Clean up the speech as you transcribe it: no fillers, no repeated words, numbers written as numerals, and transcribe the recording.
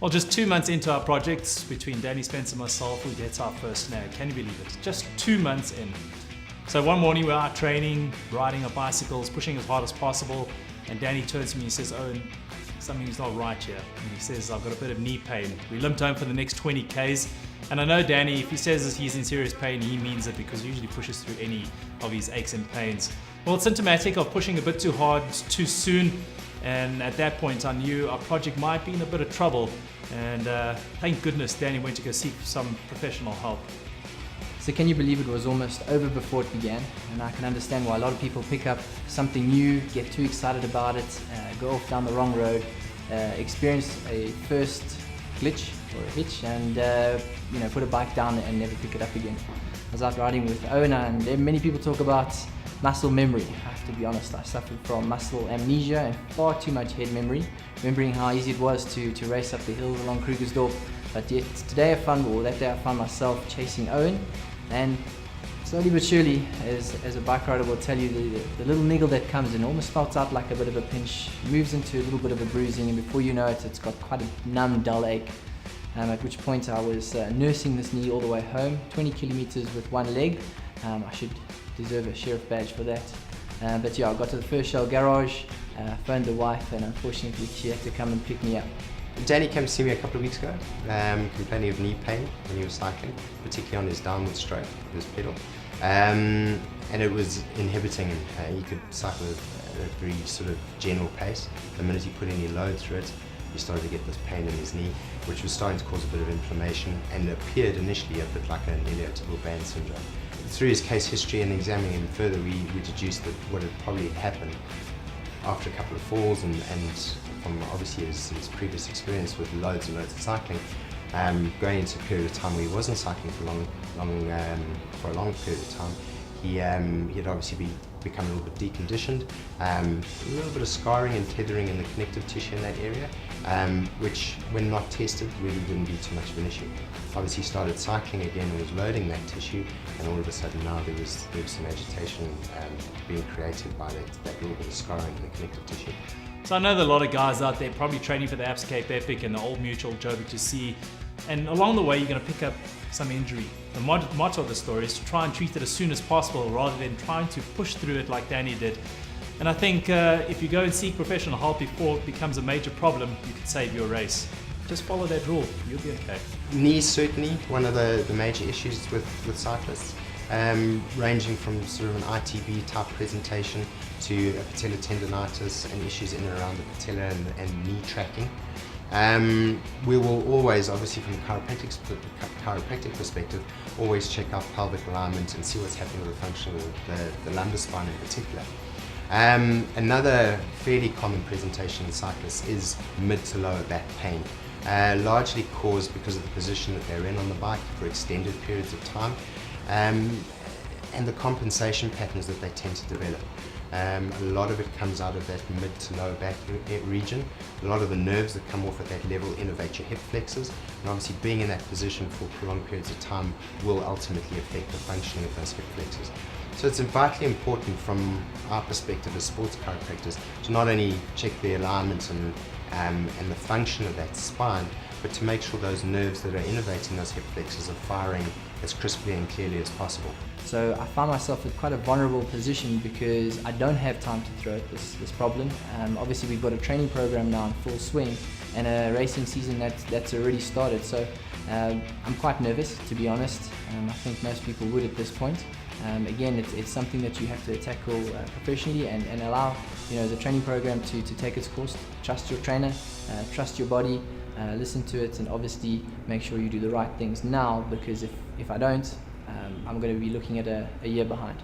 Well, just 2 months into our projects, between Danny, Spence and myself, we get our first snag. Can you believe it? Just 2 months in. So one morning we're out training, riding our bicycles, pushing as hard as possible, and Danny turns to me and says, "Owen, something's not right here." And he says, "I've got a bit of knee pain." We limped home for the next 20 Ks. And I know Danny, if he says he's in serious pain, he means it, because he usually pushes through any of his aches and pains. Well, it's symptomatic of pushing a bit too hard, too soon. And at that point, I knew our project might be in a bit of trouble. And thank goodness Danny went to go seek some professional help. So can you believe it was almost over before it began? And I can understand why a lot of people pick up something new, get too excited about it, go off down the wrong road, experience a first glitch or a hitch, and put a bike down and never pick it up again. I was out riding with Owen, and many people talk about muscle memory. I have to be honest, I suffered from muscle amnesia and far too much head memory, remembering how easy it was to race up the hills along Krugersdorp. But yet that day I found myself chasing Owen, and slowly but surely, as a bike rider will tell you, the little niggle that comes in almost starts out like a bit of a pinch, moves into a little bit of a bruising, and before you know it, it's got quite a numb, dull ache. At which point I was nursing this knee all the way home, 20 kilometers with one leg. I should deserve a sheriff badge for that. But yeah, I got to the first Shell garage, phoned the wife, and unfortunately she had to come and pick me up. Danny came to see me a couple of weeks ago, complaining of knee pain when he was cycling, particularly on his downward stroke of his pedal. And it was inhibiting him. He could cycle at a very sort of general pace. The minute he put any load through it, he started to get this pain in his knee, which was starting to cause a bit of inflammation, and it appeared initially a bit like an iliotibial band syndrome. Through his case history and examining him further, we deduced that what had probably happened after a couple of falls and from obviously his previous experience with loads and loads of cycling, going into a period of time where he wasn't cycling for a long period of time, he had obviously become a little bit deconditioned, a little bit of scarring and tethering in the connective tissue in that area, which when not tested really didn't be too much of an issue. Obviously he started cycling again and was loading that tissue, and all of a sudden now there was some agitation being created by that little bit of scarring in the connective tissue. So I know that a lot of guys out there probably training for the Apps Cape Epic and the Old Mutual Joburg to see, and along the way you're going to pick up some injury. The motto of the story is to try and treat it as soon as possible rather than trying to push through it like Danny did. And I think if you go and seek professional help before it becomes a major problem, you could save your race. Just follow that rule, you'll be okay. Knees certainly one of the major issues with cyclists, ranging from sort of an ITB type presentation to a patellar tendonitis and issues in and around the patella and knee tracking. We will always, obviously from a chiropractic perspective, always check out pelvic alignment and see what's happening with the function of the lumbar spine in particular. Another fairly common presentation in cyclists is mid to lower back pain, largely caused because of the position that they're in on the bike for extended periods of time, and the compensation patterns that they tend to develop. A lot of it comes out of that mid to lower back region. A lot of the nerves that come off at that level innervate your hip flexors, and obviously being in that position for prolonged periods of time will ultimately affect the functioning of those hip flexors. So it's vitally important from our perspective as sports chiropractors to not only check the alignment and the function of that spine, but to make sure those nerves that are innervating those hip flexors are firing as crisply and clearly as possible. So I found myself in quite a vulnerable position because I don't have time to throw at this problem. Obviously we've got a training program now in full swing and a racing season that's already started. So I'm quite nervous, to be honest. I think most people would at this point. Again, it's something that you have to tackle professionally and allow the training program to take its course. Trust your trainer, trust your body, listen to it, and obviously make sure you do the right things now, because if I don't, I'm going to be looking at a year behind.